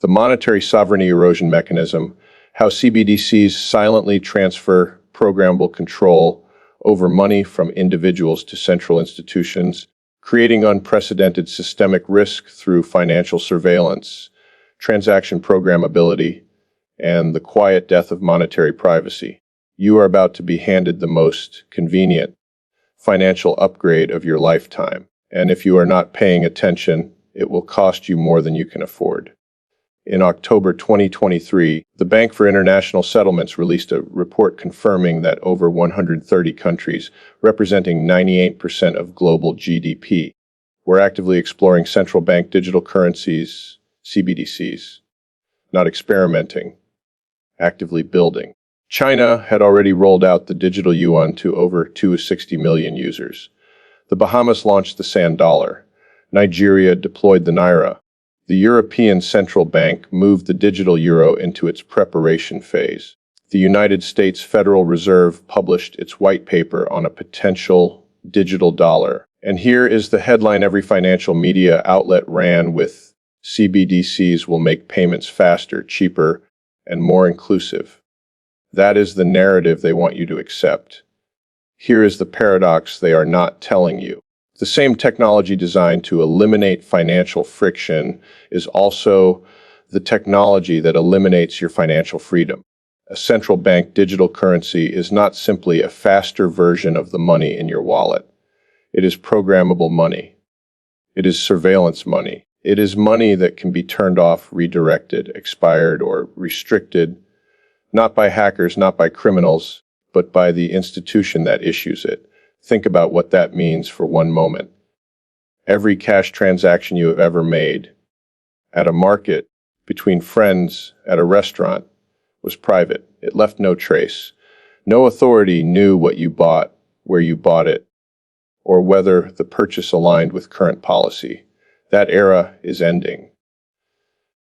The monetary sovereignty erosion mechanism, how CBDCs silently transfer programmable control over money from individuals to central institutions, creating unprecedented systemic risk through financial surveillance, transaction programmability, and the quiet death of monetary privacy. You are about to be handed the most convenient financial upgrade of your lifetime, and if you are not paying attention, it will cost you more than you can afford. In October 2023, the Bank for International Settlements released a report confirming that over 130 countries, representing 98% of global GDP, were actively exploring central bank digital currencies, CBDCs, not experimenting, actively building. China had already rolled out the digital yuan to over 260 million users. The Bahamas launched the sand dollar. Nigeria deployed the naira. The European Central Bank moved the digital euro into its preparation phase. The United States Federal Reserve published its white paper on a potential digital dollar. And here is the headline every financial media outlet ran with: CBDCs will make payments faster, cheaper, and more inclusive. That is the narrative they want you to accept. Here is the paradox they are not telling you. The same technology designed to eliminate financial friction is also the technology that eliminates your financial freedom. A central bank digital currency is not simply a faster version of the money in your wallet. It is programmable money. It is surveillance money. It is money that can be turned off, redirected, expired, or restricted, not by hackers, not by criminals, but by the institution that issues it. Think about what that means for one moment. Every cash transaction you have ever made, at a market, between friends, at a restaurant, was private. It left no trace. No authority knew what you bought, where you bought it, or whether the purchase aligned with current policy. That era is ending.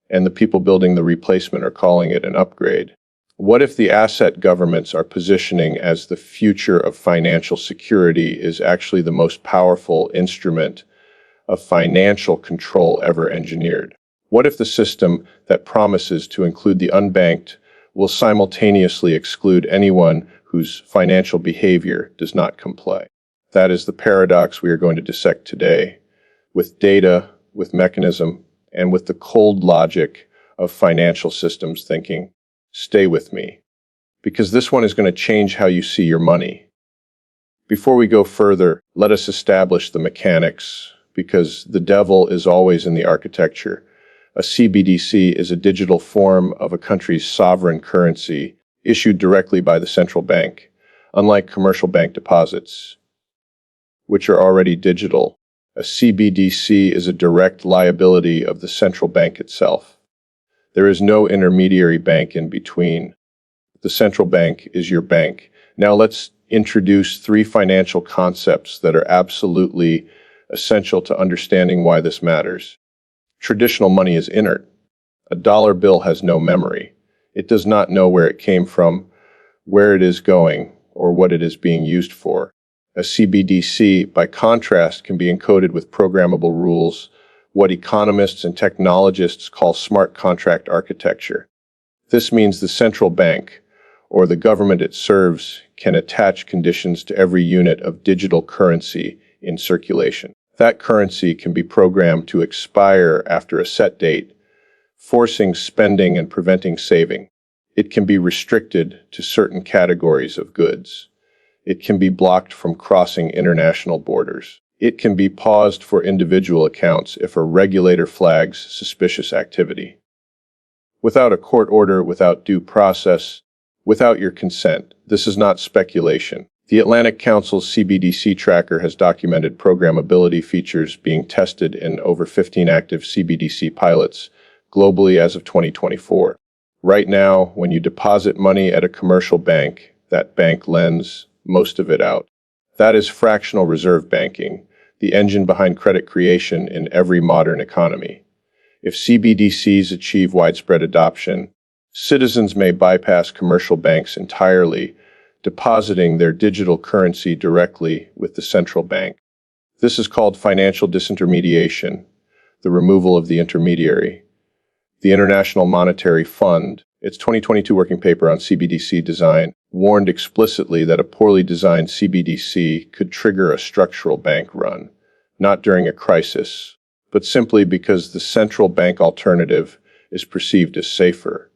And the people building the replacement are calling it an upgrade. What if the asset governments are positioning as the future of financial security is actually the most powerful instrument of financial control ever engineered? What if the system that promises to include the unbanked will simultaneously exclude anyone whose financial behavior does not comply? That is the paradox we are going to dissect today, with data, with mechanism, and with the cold logic of financial systems thinking. Stay with me, because this one is going to change how you see your money. Before we go further, let us establish the mechanics, because the devil is always in the architecture. A CBDC is a digital form of a country's sovereign currency issued directly by the central bank, unlike commercial bank deposits, which are already digital. A CBDC is a direct liability of the central bank itself. There is no intermediary bank in between. The central bank is your bank. Now let's introduce three financial concepts that are absolutely essential to understanding why this matters. Traditional money is inert. A dollar bill has no memory. It does not know where it came from, where it is going, or what it is being used for. A CBDC, by contrast, can be encoded with programmable rules, what economists and technologists call smart contract architecture. This means the central bank, or the government it serves, can attach conditions to every unit of digital currency in circulation. That currency can be programmed to expire after a set date, forcing spending and preventing saving. It can be restricted to certain categories of goods. It can be blocked from crossing international borders. It can be paused for individual accounts if a regulator flags suspicious activity. Without a court order, without due process, without your consent. This is not speculation. The Atlantic Council's CBDC tracker has documented programmability features being tested in over 15 active CBDC pilots globally as of 2024. Right now, when you deposit money at a commercial bank, that bank lends most of it out. That is fractional reserve banking, the engine behind credit creation in every modern economy. If CBDCs achieve widespread adoption, citizens may bypass commercial banks entirely, depositing their digital currency directly with the central bank. This is called financial disintermediation, the removal of the intermediary. The International Monetary Fund, its 2022 working paper on CBDC design, warned explicitly that a poorly designed CBDC could trigger a structural bank run, not during a crisis, but simply because the central bank alternative is perceived as safer.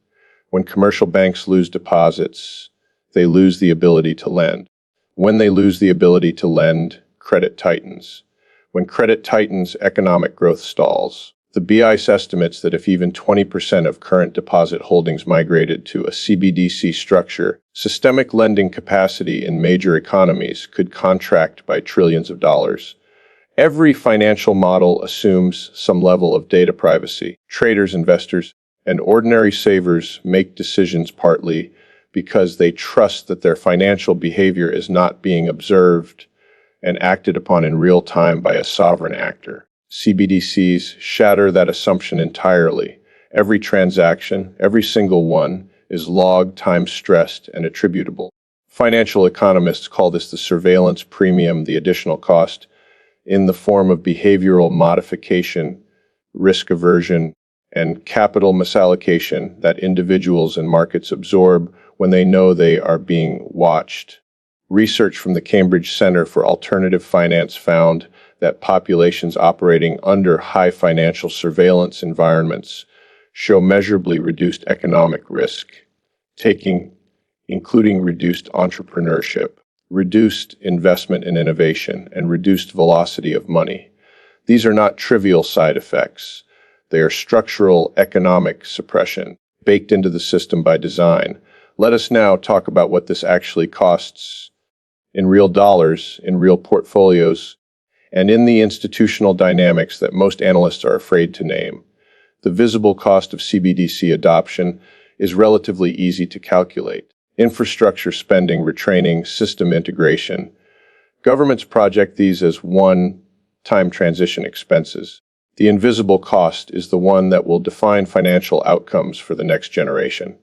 When commercial banks lose deposits, they lose the ability to lend. When they lose the ability to lend, credit tightens. When credit tightens, economic growth stalls. The BIS estimates that if even 20% of current deposit holdings migrated to a CBDC structure, systemic lending capacity in major economies could contract by trillions of dollars. Every financial model assumes some level of data privacy. Traders, investors, and ordinary savers make decisions partly because they trust that their financial behavior is not being observed and acted upon in real time by a sovereign actor. CBDCs shatter that assumption entirely. Every transaction, every single one, is logged, time-stressed, and attributable. Financial economists call this the surveillance premium, the additional cost, in the form of behavioral modification, risk aversion, and capital misallocation that individuals and markets absorb when they know they are being watched. Research from the Cambridge Center for Alternative Finance found that populations operating under high financial surveillance environments show measurably reduced economic risk, including reduced entrepreneurship, reduced investment in innovation, and reduced velocity of money. These are not trivial side effects. They are structural economic suppression baked into the system by design. Let us now talk about what this actually costs in real dollars, in real portfolios, and in the institutional dynamics that most analysts are afraid to name. The visible cost of CBDC adoption is relatively easy to calculate. Infrastructure spending, retraining, system integration. Governments project these as one-time transition expenses. The invisible cost is the one that will define financial outcomes for the next generation.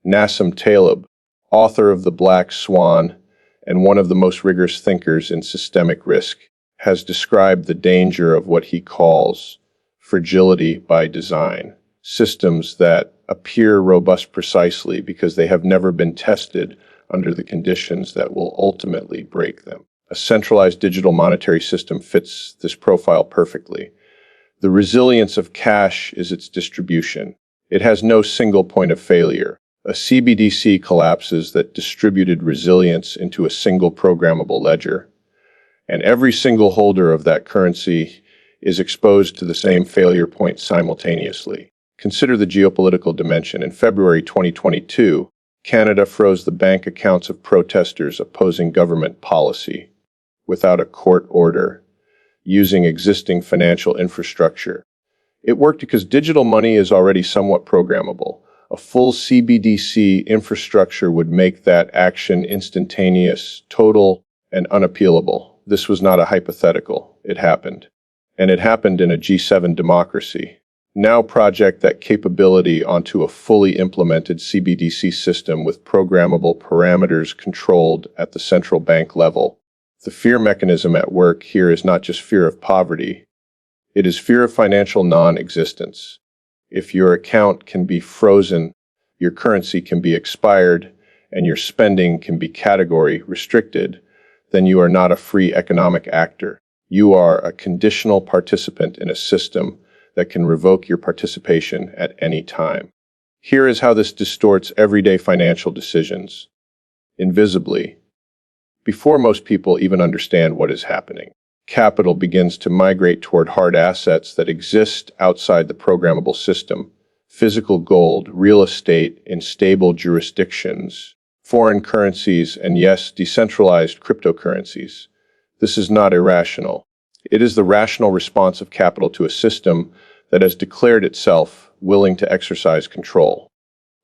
Nassim Taleb, author of The Black Swan and one of the most rigorous thinkers in systemic risk, has described the danger of what he calls fragility by design, systems that appear robust precisely because they have never been tested under the conditions that will ultimately break them. A centralized digital monetary system fits this profile perfectly. The resilience of cash is its distribution. It has no single point of failure. A CBDC collapses that distributed resilience into a single programmable ledger, and every single holder of that currency is exposed to the same failure point simultaneously. Consider the geopolitical dimension. In February 2022, Canada froze the bank accounts of protesters opposing government policy without a court order, using existing financial infrastructure. It worked because digital money is already somewhat programmable. A full CBDC infrastructure would make that action instantaneous, total, and unappealable. This was not a hypothetical. It happened. And it happened in a G7 democracy. Now project that capability onto a fully implemented CBDC system with programmable parameters controlled at the central bank level. The fear mechanism at work here is not just fear of poverty. It is fear of financial non-existence. If your account can be frozen, your currency can be expired, and your spending can be category restricted, then you are not a free economic actor. You are a conditional participant in a system that can revoke your participation at any time. Here is how this distorts everyday financial decisions, invisibly, before most people even understand what is happening. Capital begins to migrate toward hard assets that exist outside the programmable system: physical gold, real estate in stable jurisdictions, foreign currencies, and yes, decentralized cryptocurrencies. This is not irrational. It is the rational response of capital to a system that has declared itself willing to exercise control.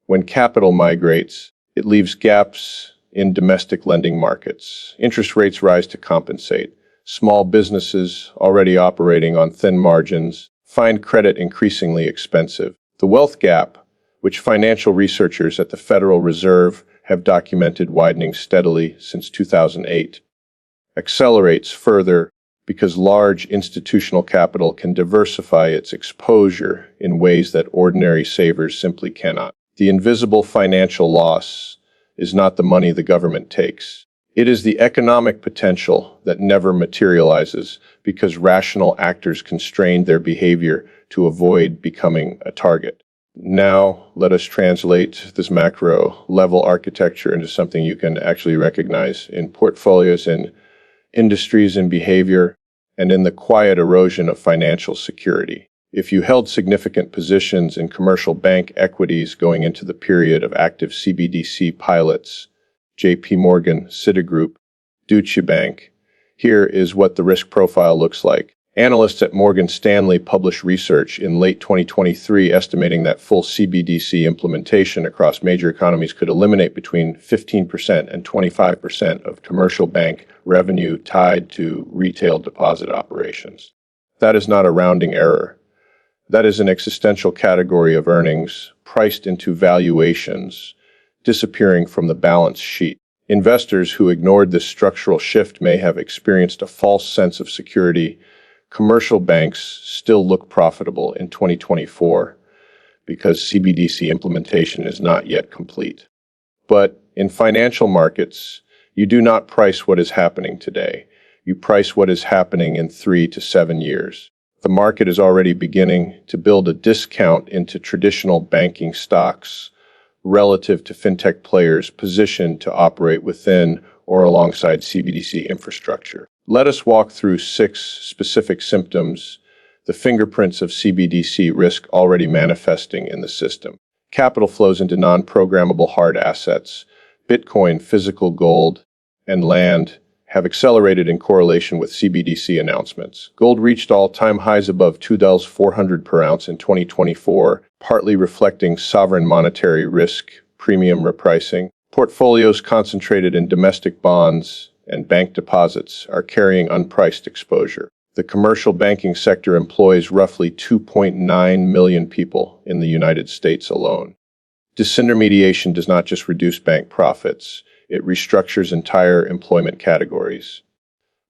When capital migrates, it leaves gaps in domestic lending markets. Interest rates rise to compensate. Small businesses, already operating on thin margins, find credit increasingly expensive. The wealth gap, which financial researchers at the Federal Reserve have documented widening steadily since 2008, accelerates further because large institutional capital can diversify its exposure in ways that ordinary savers simply cannot. The invisible financial loss is not the money the government takes. It is the economic potential that never materializes because rational actors constrain their behavior to avoid becoming a target. Now, let us translate this macro-level architecture into something you can actually recognize in portfolios, in industries, in behavior, and in the quiet erosion of financial security. If you held significant positions in commercial bank equities going into the period of active CBDC pilots, JP Morgan, Citigroup, Deutsche Bank, here is what the risk profile looks like. Analysts at Morgan Stanley published research in late 2023 estimating that full CBDC implementation across major economies could eliminate between 15% and 25% of commercial bank revenue tied to retail deposit operations. That is not a rounding error. That is an existential category of earnings priced into valuations, disappearing from the balance sheet. Investors who ignored this structural shift may have experienced a false sense of security. Commercial banks still look profitable in 2024 because CBDC implementation is not yet complete. But in financial markets, you do not price what is happening today. You price what is happening in 3 to 7 years. The market is already beginning to build a discount into traditional banking stocks relative to fintech players positioned to operate within or alongside CBDC infrastructure. Let us walk through 6 specific symptoms, the fingerprints of CBDC risk already manifesting in the system. Capital flows into non-programmable hard assets. Bitcoin, physical gold, and land have accelerated in correlation with CBDC announcements. Gold reached all-time highs above $2,400 per ounce in 2024, partly reflecting sovereign monetary risk premium repricing. Portfolios concentrated in domestic bonds and bank deposits are carrying unpriced exposure. The commercial banking sector employs roughly 2.9 million people in the United States alone. Disintermediation does not just reduce bank profits, it restructures entire employment categories.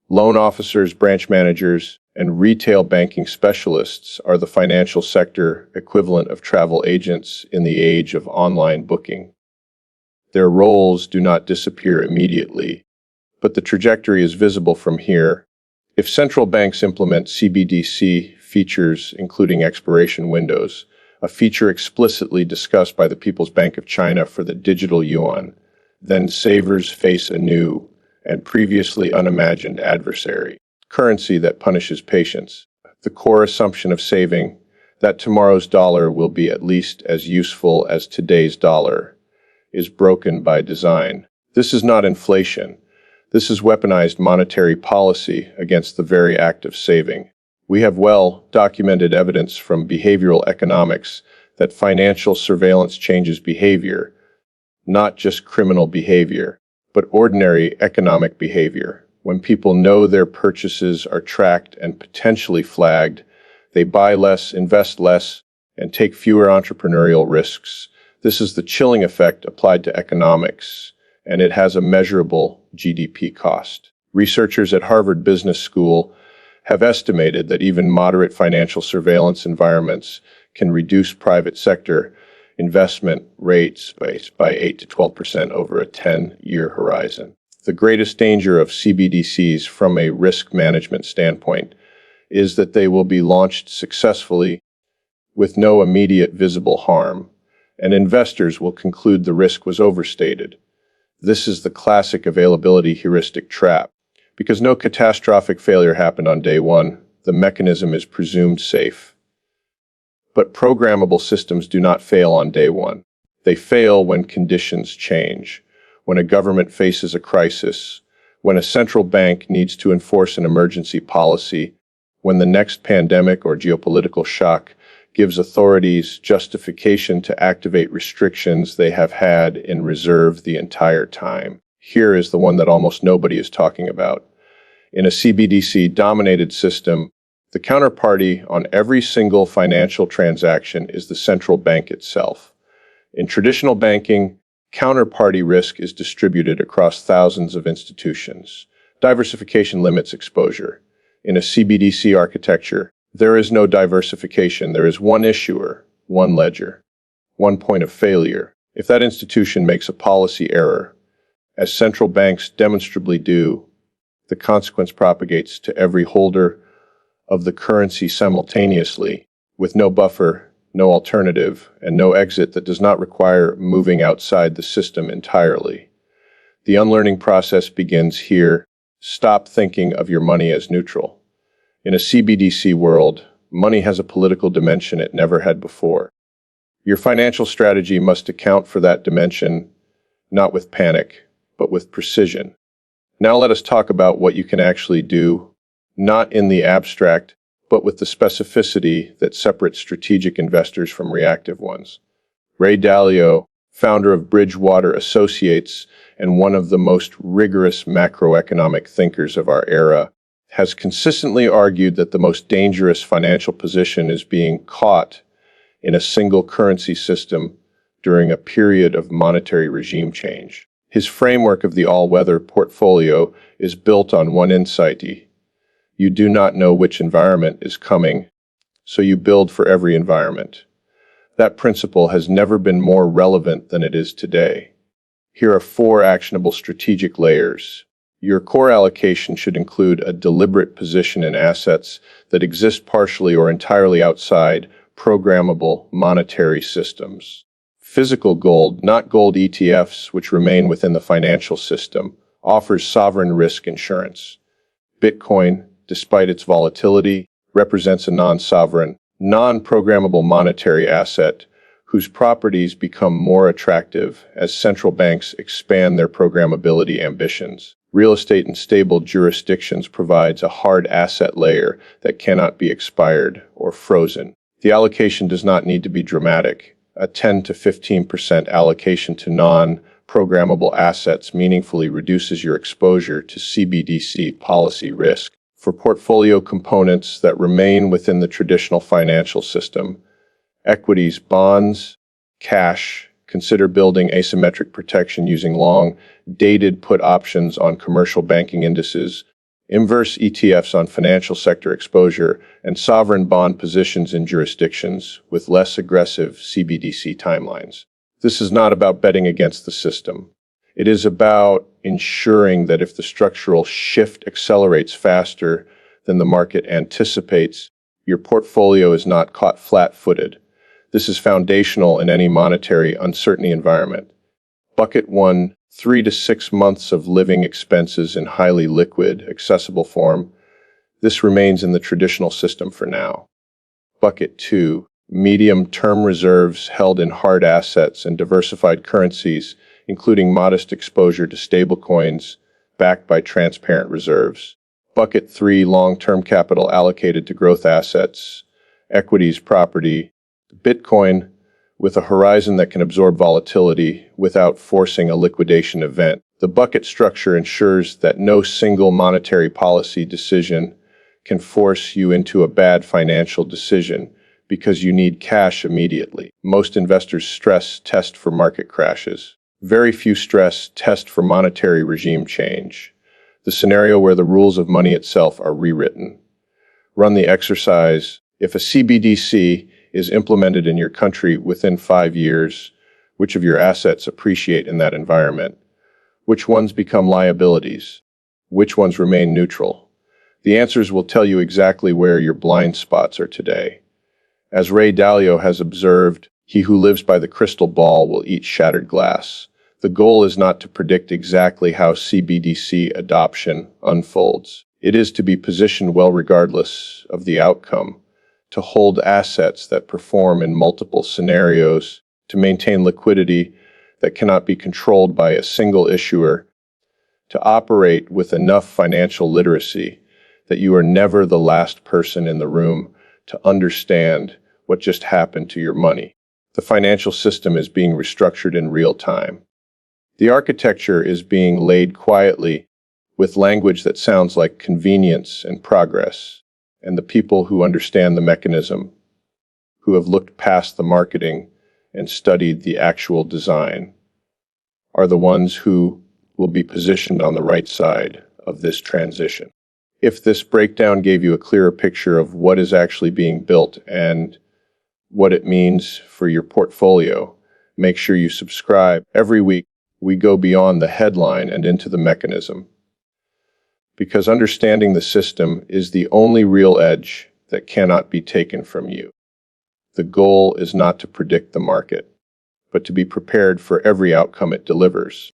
Loan officers, branch managers, and retail banking specialists are the financial sector equivalent of travel agents in the age of online booking. Their roles do not disappear immediately, but the trajectory is visible from here. If central banks implement CBDC features, including expiration windows, a feature explicitly discussed by the People's Bank of China for the digital yuan, then savers face a new and previously unimagined adversary, currency that punishes patience. The core assumption of saving, that tomorrow's dollar will be at least as useful as today's dollar, is broken by design. This is not inflation. This is weaponized monetary policy against the very act of saving. We have well-documented evidence from behavioral economics that financial surveillance changes behavior, not just criminal behavior, but ordinary economic behavior. When people know their purchases are tracked and potentially flagged, they buy less, invest less, and take fewer entrepreneurial risks. This is the chilling effect applied to economics, and it has a measurable GDP cost. Researchers at Harvard Business School have estimated that even moderate financial surveillance environments can reduce private sector investment rates by 8 to 12% over a 10-year horizon. The greatest danger of CBDCs from a risk management standpoint is that they will be launched successfully with no immediate visible harm, and investors will conclude the risk was overstated. This is the classic availability heuristic trap. Because no catastrophic failure happened on day one, the mechanism is presumed safe. But programmable systems do not fail on day one. They fail when conditions change, when a government faces a crisis, when a central bank needs to enforce an emergency policy, when the next pandemic or geopolitical shock gives authorities justification to activate restrictions they have had in reserve the entire time. Here is the one that almost nobody is talking about. In a CBDC-dominated system, the counterparty on every single financial transaction is the central bank itself. In traditional banking, counterparty risk is distributed across thousands of institutions. Diversification limits exposure. In a CBDC architecture, there is no diversification. There is one issuer, one ledger, one point of failure. If that institution makes a policy error, as central banks demonstrably do, the consequence propagates to every holder of the currency simultaneously, with no buffer, no alternative, and no exit that does not require moving outside the system entirely. The unlearning process begins here. Stop thinking of your money as neutral. In a CBDC world, money has a political dimension it never had before. Your financial strategy must account for that dimension, not with panic, but with precision. Now let us talk about what you can actually do, not in the abstract, but with the specificity that separates strategic investors from reactive ones. Ray Dalio, founder of Bridgewater Associates and one of the most rigorous macroeconomic thinkers of our era, has consistently argued that the most dangerous financial position is being caught in a single currency system during a period of monetary regime change. His framework of the all-weather portfolio is built on one insight: you do not know which environment is coming, so you build for every environment. That principle has never been more relevant than it is today. Here are 4 actionable strategic layers. Your core allocation should include a deliberate position in assets that exist partially or entirely outside programmable monetary systems. Physical gold, not gold ETFs, which remain within the financial system, offers sovereign risk insurance. Bitcoin, despite its volatility, represents a non-sovereign, non-programmable monetary asset whose properties become more attractive as central banks expand their programmability ambitions. Real estate in stable jurisdictions provides a hard asset layer that cannot be expired or frozen. The allocation does not need to be dramatic. A 10 to 15% allocation to non-programmable assets meaningfully reduces your exposure to CBDC policy risk. For portfolio components that remain within the traditional financial system, equities, bonds, cash, consider building asymmetric protection using long-dated put options on commercial banking indices, inverse ETFs on financial sector exposure, and sovereign bond positions in jurisdictions with less aggressive CBDC timelines. This is not about betting against the system. It is about ensuring that if the structural shift accelerates faster than the market anticipates, your portfolio is not caught flat-footed. This is foundational in any monetary uncertainty environment. Bucket 1, 3 to 6 months of living expenses in highly liquid, accessible form. This remains in the traditional system for now. Bucket 2, medium-term reserves held in hard assets and diversified currencies, including modest exposure to stablecoins backed by transparent reserves. Bucket 3, long-term capital allocated to growth assets, equities, property, Bitcoin, with a horizon that can absorb volatility without forcing a liquidation event. The bucket structure ensures that no single monetary policy decision can force you into a bad financial decision because you need cash immediately. Most investors stress test for market crashes. Very few stress test for monetary regime change, the scenario where the rules of money itself are rewritten. Run the exercise. If a CBDC is implemented in your country within 5 years, which of your assets appreciate in that environment? Which ones become liabilities? Which ones remain neutral? The answers will tell you exactly where your blind spots are today. As Ray Dalio has observed, he who lives by the crystal ball will eat shattered glass. The goal is not to predict exactly how CBDC adoption unfolds. It is to be positioned well regardless of the outcome, to hold assets that perform in multiple scenarios, to maintain liquidity that cannot be controlled by a single issuer, to operate with enough financial literacy that you are never the last person in the room to understand what just happened to your money. The financial system is being restructured in real time. The architecture is being laid quietly with language that sounds like convenience and progress. And the people who understand the mechanism, who have looked past the marketing and studied the actual design, are the ones who will be positioned on the right side of this transition. If this breakdown gave you a clearer picture of what is actually being built and what it means for your portfolio, make sure you subscribe. Every week, we go beyond the headline and into the mechanism, because understanding the system is the only real edge that cannot be taken from you. The goal is not to predict the market, but to be prepared for every outcome it delivers.